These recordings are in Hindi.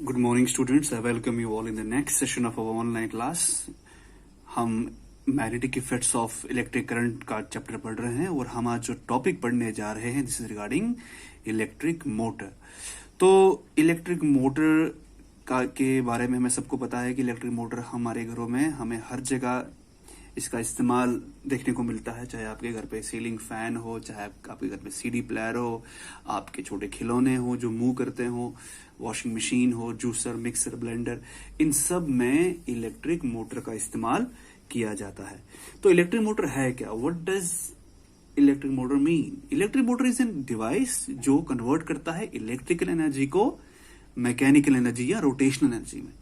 Good morning, students. I welcome you all in the next session of our online class. हम magnetic effects of electric current का चैप्टर पढ़ रहे हैं और हम आज जो टॉपिक पढ़ने जा रहे हैं this is regarding electric motor. तो इलेक्ट्रिक मोटर का के बारे में हमें सबको पता है कि इलेक्ट्रिक मोटर हमारे घरों में हमें हर जगह इसका इस्तेमाल देखने को मिलता है, चाहे आपके घर पे सीलिंग फैन हो, चाहे आपके घर पे सीडी प्लेयर हो, आपके छोटे खिलौने हो जो मूव करते हो, वॉशिंग मशीन हो, जूसर, मिक्सर, ब्लेंडर, इन सब में इलेक्ट्रिक मोटर का इस्तेमाल किया जाता है। तो इलेक्ट्रिक मोटर है क्या? What does electric motor mean? Electric motor is an device जो कन्वर्ट करता है इलेक्ट्रिकल एनर्जी को मैकेनिकल एनर्जी या रोटेशनल एनर्जी में।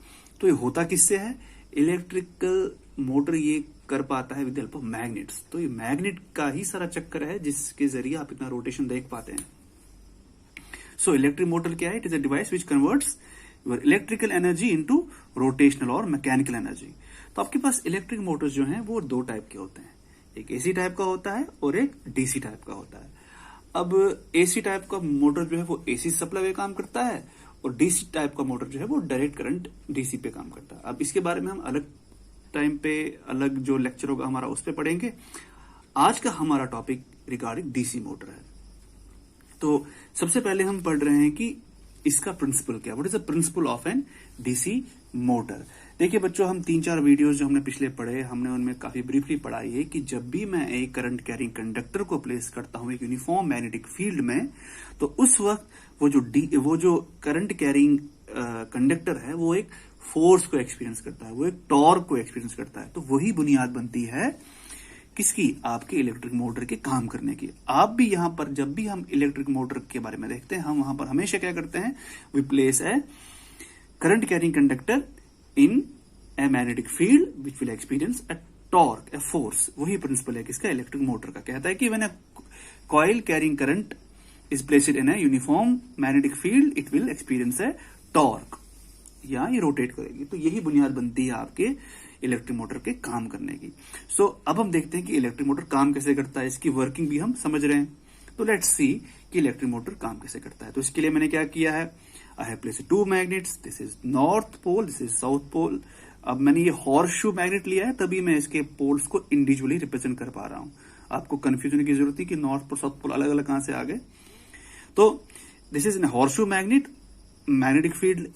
तो ये होता किससे है? इलेक्ट्रिकल मोटर ये कर पाता है विद हेल्प ऑफ मैग्नेट्स। तो ये मैग्नेट का ही सारा चक्कर है जिसके जरिए आप इतना रोटेशन देख पाते हैं। सो इलेक्ट्रिक मोटर क्या है? It is a device which converts your electrical energy into rotational और मैकेनिकल एनर्जी। तो आपके पास इलेक्ट्रिक मोटर्स जो हैं वो दो टाइप के होते हैं, एक एसी टाइप का होता है और एक डीसी टाइप का होता है। अब एसी टाइप का मोटर जो है वो एसी सप्लाई पे काम करता है और डीसी टाइप का मोटर जो है वो डायरेक्ट करंट डीसी पे काम करता है। अब इसके बारे में हम अलग टाइम पे अलग जो लेक्चर होगा हमारा उस पे पढ़ेंगे। आज का हमारा टॉपिक रिगार्डिंग डीसी मोटर है। तो सबसे पहले हम पढ़ रहे हैं कि इसका प्रिंसिपल क्या, what is the principle of an DC motor. देखिए बच्चों, हम 3-4 वीडियोस जो हमने पिछले पढ़े, हमने उनमें काफी ब्रीफली पढ़ाई है कि जब भी मैं एक करंट कैरिंग कंडक्टर को प्लेस करता हूं एक यूनिफॉर्म मैग्नेटिक फील्ड में, तो उस वक्त वो जो करंट कैरिंग कंडक्टर है वो एक फोर्स को एक्सपीरियंस करता है, वो एक टॉर्क को एक्सपीरियंस करता है। तो वही बुनियाद बनती है किसकी? आपके इलेक्ट्रिक मोटर के काम करने की। आप भी यहां पर जब भी हम इलेक्ट्रिक मोटर के बारे में देखते हैं, हम वहां पर हमेशा क्या करते हैं? We place a current carrying conductor in a magnetic field which will experience a torque, a force. वही प्रिंसिपल है किसका? इलेक्ट्रिक मोटर का। कहता है कि when a coil carrying current is placed in a uniform magnetic field it will experience a torque, या ये रोटेट करेगी। तो यही बुनियाद बनती है आपके इलेक्ट्रिक मोटर के काम करने की। सो अब हम देखते हैं कि इलेक्ट्रिक मोटर काम कैसे करता है, इसकी वर्किंग भी हम समझ रहे हैं। तो लेट्स सी कि इलेक्ट्रिक मोटर काम कैसे करता है। तो इसके लिए मैंने क्या किया है? I have placed 2 magnets, this is north pole, this is south pole. अब मैंने ये हॉर्स शू मैग्नेट लिया है, तभी मैं इसके पोल्स को इंडिविजुअली रिप्रेजेंट कर पा रहा हूं। आपको कंफ्यूजन की जरूरत थी कि नॉर्थ पोल साउथ पोल अलग अलग कहां से आ गए। तो this is an horseshoe magnet, magnetic field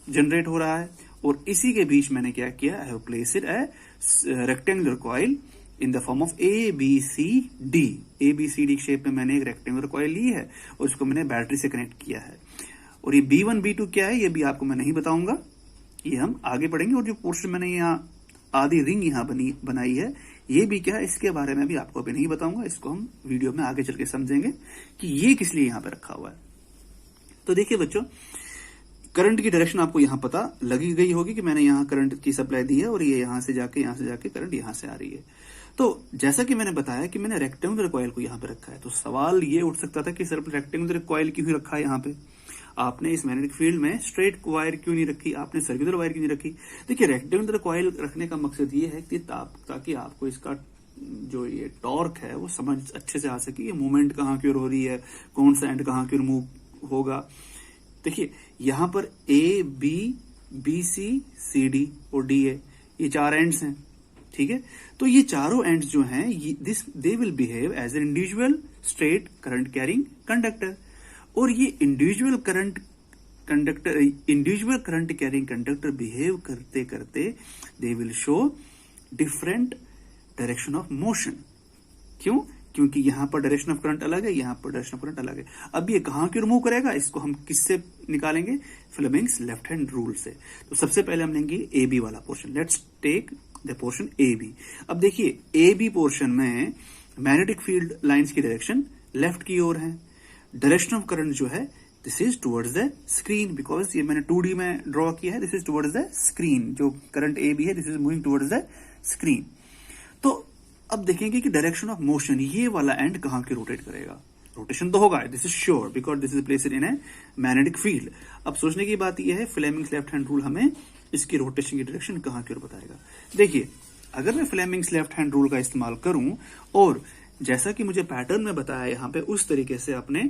generate हो रहा है और इसी के बीच मैंने क्या किया? I have placed a rectangular coil in the form of A B C D. A B C D shape में मैंने एक रेक्टेंगुलर कॉइल ली है और उसको मैंने बैटरी से कनेक्ट किया है। और ये B1 B2 क्या है ये भी आपको मैं नहीं बताऊंगा, ये हम आगे पढ़ेंगे। और जो पोर्शन मैंने यहाँ आधी रिंग यहाँ बनाई है ये भी क्या है, इसके बारे में भी आपको अभी नहीं बताऊंगा, इसको हम वीडियो में आगे चल के समझेंगे कि ये किस लिए यहाँ पे रखा हुआ है। तो देखिए बच्चों, करंट की डायरेक्शन आपको यहाँ पता लगी गई होगी कि मैंने यहाँ करंट की सप्लाई दी है और ये यहाँ से जाके करंट यहाँ से आ रही है। तो जैसा कि मैंने बताया कि मैंने रेक्टेंगुलर कॉइल को यहाँ पे रखा है, तो सवाल ये उठ सकता था कि सिर्फ रेक्टेंगुलर कॉइल क्यों रखा है यहाँ पे, आपने इस मैग्नेटिक फील्ड में स्ट्रेट वायर क्यों नहीं रखी, आपने सर्कुलर वायर क्यों नहीं रखी। देखिए रेक्टेंगुलर कॉइल रखने का मकसद ये है कि ताकि आपको इसका जो ये टॉर्क है वो समझ अच्छे से आ सके, ये मूवमेंट कहाँ की ओर हो रही है, कौन सा एंड कहाँ की ओर मूव होगा। देखिए यहाँ पर A B B C C D और डी ए, ये 4 एंड्स हैं, ठीक है। तो ये चारों एंड्स जो हैं they will behave as an individual straight current carrying conductor. और ये individual current carrying conductor behave करते करते they will show different direction of motion. क्यों? क्योंकि यहां पर डायरेक्शन ऑफ करंट अलग है, यहां पर डायरेक्शन ऑफ करंट अलग है। अब ये कहां की ओर मूव करेगा, इसको हम किससे निकालेंगे? फ्लेमिंग्स लेफ्ट हैंड रूल से। तो सबसे पहले हम लेंगे ए बी वाला portion. Let's take the portion A B. अब देखिए ए बी पोर्शन में मैग्नेटिक फील्ड लाइंस की डायरेक्शन लेफ्ट की ओर है, डायरेक्शन ऑफ करंट जो है this is towards the screen, because ये मैंने 2D में ड्रॉ किया है, this is towards the screen. जो करंट ए बी है this is moving towards the screen. तो अब देखेंगे कि डायरेक्शन ऑफ मोशन, ये वाला एंड कहां की रोटेट करेगा। रोटेशन तो होगा, this is sure, because this is placed in a magnetic field. अब सोचने की बात यह है फ्लेमिंग्स लेफ्ट हैंड रूल हमें इसकी रोटेशन की डायरेक्शन कहां की ओर बताएगा। देखिए अगर मैं फ्लेमिंग्स लेफ्ट हैंड रूल का इस्तेमाल करूं और जैसा कि मुझे पैटर्न में बताया यहाँ पे उस तरीके से अपने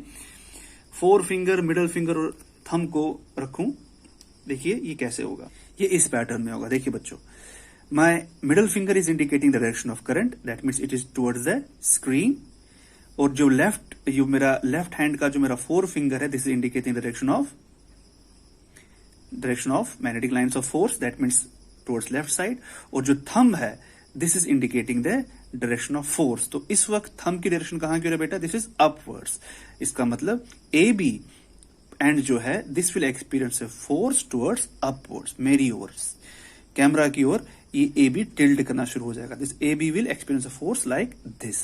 4 फिंगर, मिडल फिंगर और थंब को रखूं देखिए ये कैसे होगा, ये इस पैटर्न में होगा। देखिए बच्चों, my middle finger is indicating the direction of current, that means it is towards the screen. और जो मेरा लेफ्ट हैंड का जो मेरा फोर फिंगर है, this is indicating direction of magnetic lines of force, that means towards left side. और जो थंब है, this is indicating the direction of force. तो इस वक्त थंब की डायरेक्शन कहां की हो रहा है बेटा, दिस इज अपवर्ड्स। इसका मतलब ए बी एंड जो है, this will experience a force towards upwards, मेरी ओर, कैमरा की ओर ये ए बी टिल्ट करना शुरू हो जाएगा। This A B will experience a force like this.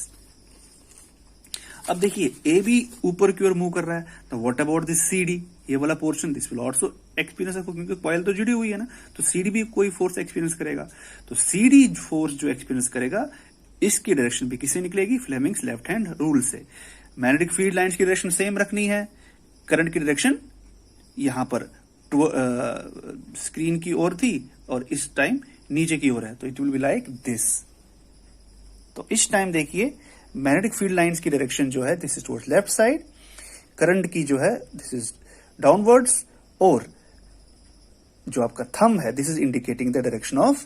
अब देखिए ए बी ऊपर की ओर मूव कर रहा है, तो what about this C D, ये वाला portion, this will also experience, क्योंकि कॉइल तो जुड़ी हुई है ना, तो सी डी भी कोई फोर्स एक्सपीरियंस करेगा। तो सी डी फोर्स जो एक्सपीरियंस करेगा, इसकी डायरेक्शन भी किससे निकलेगी, फ्लेमिंग्स लेफ्ट हैंड रूल से। मैग्नेटिक फील्ड लाइंस की डायरेक्शन सेम रखनी है, करंट की डायरेक्शन यहां पर स्क्रीन की ओर थी और इस टाइम नीचे की ओर है, तो it will be like this. तो इस टाइम देखिए मैग्नेटिक फील्ड लाइंस की डायरेक्शन जो है, this is towards left side, current की जो है दिस इज डाउनवर्ड्स, और जो आपका थंब है, this is indicating the direction of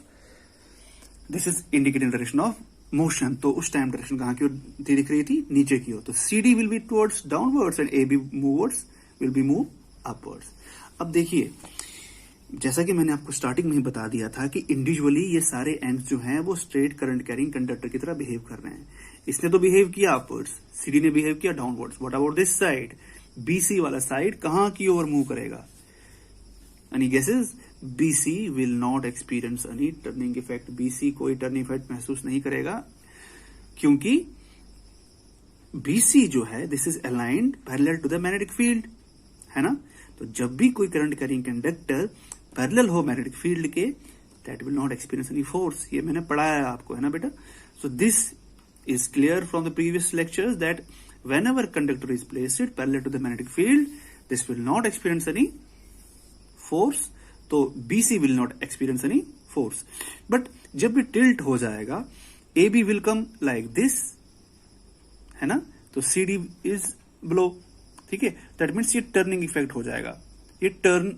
motion. तो उस टाइम डायरेक्शन कहां की ओर दिख रही थी, नीचे की ओर। तो C D will be towards downwards and A B will be move upwards. अब देखिए, जैसा कि मैंने आपको स्टार्टिंग में ही बता दिया था कि इंडिविजुअली ये सारे एंड्स जो हैं वो स्ट्रेट करंट कैरिंग कंडक्टर की तरह बिहेव कर रहे हैं। इसने तो बिहेव किया अपवर्ड्स, सीडी ने बिहेव किया downwards. What about this side, BC वाला साइड कहां की ओर मूव करेगा? Any guesses? BC will not experience any turning effect. BC कोई टर्निंग इफेक्ट महसूस नहीं करेगा, क्योंकि बीसी जो है this is aligned parallel to the magnetic field, है ना। तो जब भी कोई करंट कैरिंग कंडक्टर पैरेलल हो मैग्नेटिक फील्ड के, that will not experience any force. ये मैंने पढ़ाया आपको, है ना बेटा। So this is clear from the previous lectures that whenever conductor is placed parallel to the magnetic field, this will not experience any force. तो BC will not experience any force. But जब भी tilt हो जाएगा, AB will come like this, है ना। तो CD is below, ठीक है। That means ये turning effect हो जाएगा, ये turn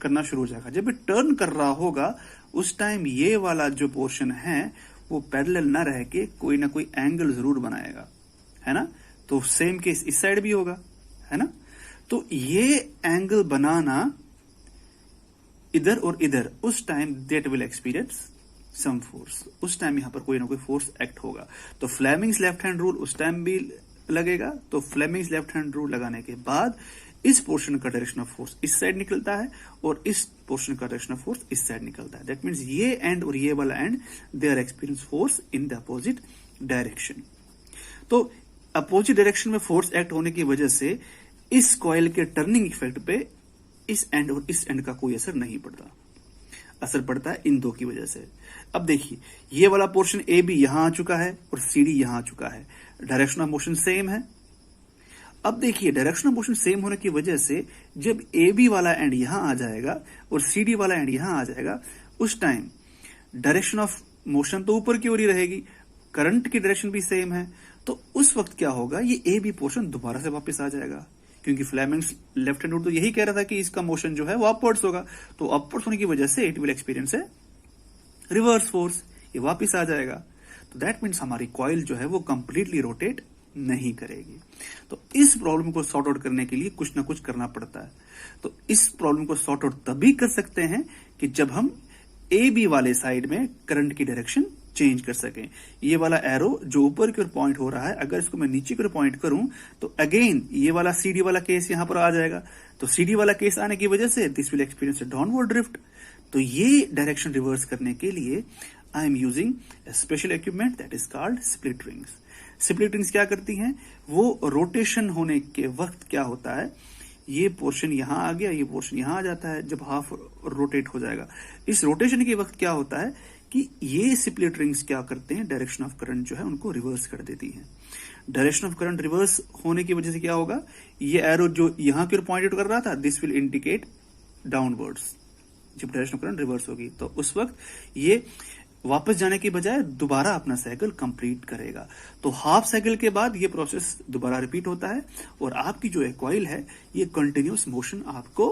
करना शुरू हो जाएगा। जब ये turn कर रहा होगा, उस टाइम ये वाला जो पोर्शन है वो पैरेलल ना रह के कोई ना कोई एंगल जरूर बनाएगा, है ना। तो सेम केस इस साइड भी होगा, है ना। तो ये एंगल बनाना इधर और इधर, उस time that will experience some force. उस टाइम यहां पर कोई ना कोई फोर्स एक्ट होगा। तो फ्लेमिंग्स लेफ्ट हैंड रूल उस टाइम भी लगेगा। तो फ्लेमिंग्स लेफ्ट हैंड रूल लगाने के बाद इस पोर्शन का डायरेक्शन ऑफ फोर्स इस साइड निकलता है और इस पोर्शन का डायरेक्शन ऑफ फोर्स इस साइड निकलता है। दैट मीन्स ये एंड और ये वाला end they are experience force in the opposite direction. तो अपोजिट डायरेक्शन में फोर्स एक्ट होने की वजह से इस कॉइल के टर्निंग इफेक्ट पे इस एंड और इस एंड का कोई असर नहीं पड़ता। असर पड़ता है इन दो की वजह से। अब देखिए, ये वाला पोर्शन ए बी यहां आ चुका है और सी डी यहां आ चुका है। डायरेक्शन ऑफ मोशन सेम है। अब देखिए, डायरेक्शन ऑफ मोशन सेम होने की वजह से जब ए बी वाला एंड यहां आ जाएगा और सी डी वाला एंड यहां आ जाएगा, उस टाइम डायरेक्शन ऑफ मोशन तो ऊपर की ओर ही रहेगी, करंट की डायरेक्शन भी सेम है। तो उस वक्त क्या होगा, ये ए बी पोर्शन दोबारा से वापस आ जाएगा, क्योंकि फ्लेमिंग्स लेफ्ट हैंड रूल तो यही कह रहा था कि इसका मोशन जो है वो अपवर्ड्स होगा। तो अपवर्ड्स होने की वजह से इट विल एक्सपीरियंस है रिवर्स फोर्स, ये वापस आ जाएगा। तो दैट मीन्स हमारी कॉइल जो है वो कंप्लीटली रोटेट नहीं करेगी। तो इस प्रॉब्लम को सॉर्ट आउट करने के लिए कुछ ना कुछ करना पड़ता है। तो इस प्रॉब्लम को सॉर्ट आउट तभी कर सकते हैं कि जब हम ए बी वाले साइड में करंट की डायरेक्शन चेंज कर सकें। ये वाला एरो जो ऊपर की ओर पॉइंट हो रहा है, अगर इसको मैं नीचे की ओर पॉइंट करूं तो अगेन ये वाला सीडी वाला केस यहां पर आ जाएगा। तो सीडी वाला केस आने की वजह से this will experience downward drift. तो ये डायरेक्शन रिवर्स करने के लिए I am using A special equipment that is called split rings. Split rings क्या करती हैं, वो रोटेशन होने के वक्त क्या होता है, ये पोर्शन यहां आ गया, ये पोर्शन यहां आ जाता है जब हाफ रोटेट हो जाएगा। इस रोटेशन के वक्त क्या होता है कि ये स्प्लिट रिंग्स क्या करते हैं, डायरेक्शन ऑफ करंट जो है उनको रिवर्स कर देती हैं। डायरेक्शन ऑफ करंट रिवर्स होने की वजह से क्या होगा, ये एरो जो यहां की ओर पॉइंट कर रहा था, दिस विल इंडिकेट डाउनवर्ड्स। जब डायरेक्शन ऑफ करंट रिवर्स होगी तो उस वक्त ये वापस जाने की बजाय दोबारा अपना साइकिल कंप्लीट करेगा। तो हाफ साइकिल के बाद ये प्रोसेस दोबारा रिपीट होता है और आपकी जो कॉइल है ये कंटिन्यूस मोशन आपको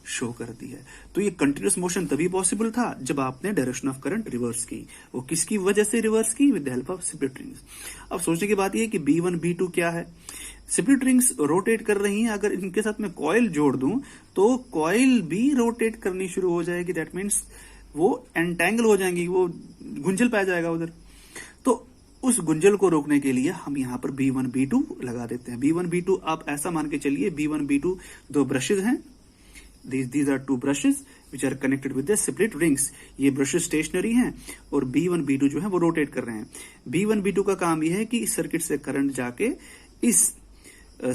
शो करती है। तो ये कंटिन्यूअस मोशन तभी पॉसिबल था जब आपने डायरेक्शन ऑफ करंट रिवर्स की। वो किसकी वजह से रिवर्स की? With the help of split rings. अब सोचने की बात यह है कि B1 B2 क्या है। स्प्लिट रिंग्स रोटेट कर रही हैं, अगर इनके साथ मैं कॉइल जोड़ दूं तो कॉइल भी रोटेट करनी शुरू हो जाएगी। दैट मीन्स वो एंटेंगल हो जाएंगी, वो गुंजल पाया जाएगा उधर। तो उस गुंजल को रोकने के लिए हम यहाँ पर B1 B2 लगा देते हैं। B1 B2 आप ऐसा मान के चलिए, B1 B2 दो ब्रशेज हैं। These are two brushes which are connected with the split rings। ये ब्रशेज स्टेशनरी हैं और B1 B2 जो है वो रोटेट कर रहे हैं। B1 B2 का काम यह है कि इस सर्किट से करंट जाके इस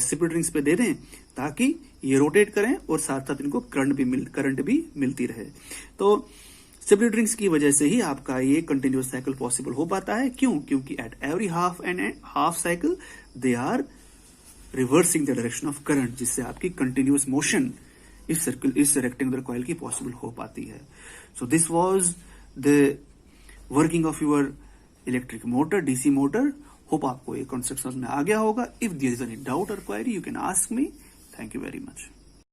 स्प्लिट रिंग्स पे दे दें ताकि ये रोटेट करें और साथ साथ इनको करंट भी मिलती रहे। तो स्प्लिट रिंग्स की वजह से ही आपका ये कंटिन्यूअस साइकिल पॉसिबल हो पाता है। क्यों? क्योंकि at every half cycle they are reversing the direction of current, जिससे आपकी कंटिन्यूअस मोशन इस रेक्टेंगुलर कॉइल की पॉसिबल हो पाती है। So this was the working of your electric motor, DC motor. Hope आपको ये कॉन्सेप्ट समझ में आ गया होगा। If there is any doubt और query you can ask me. Thank you very much.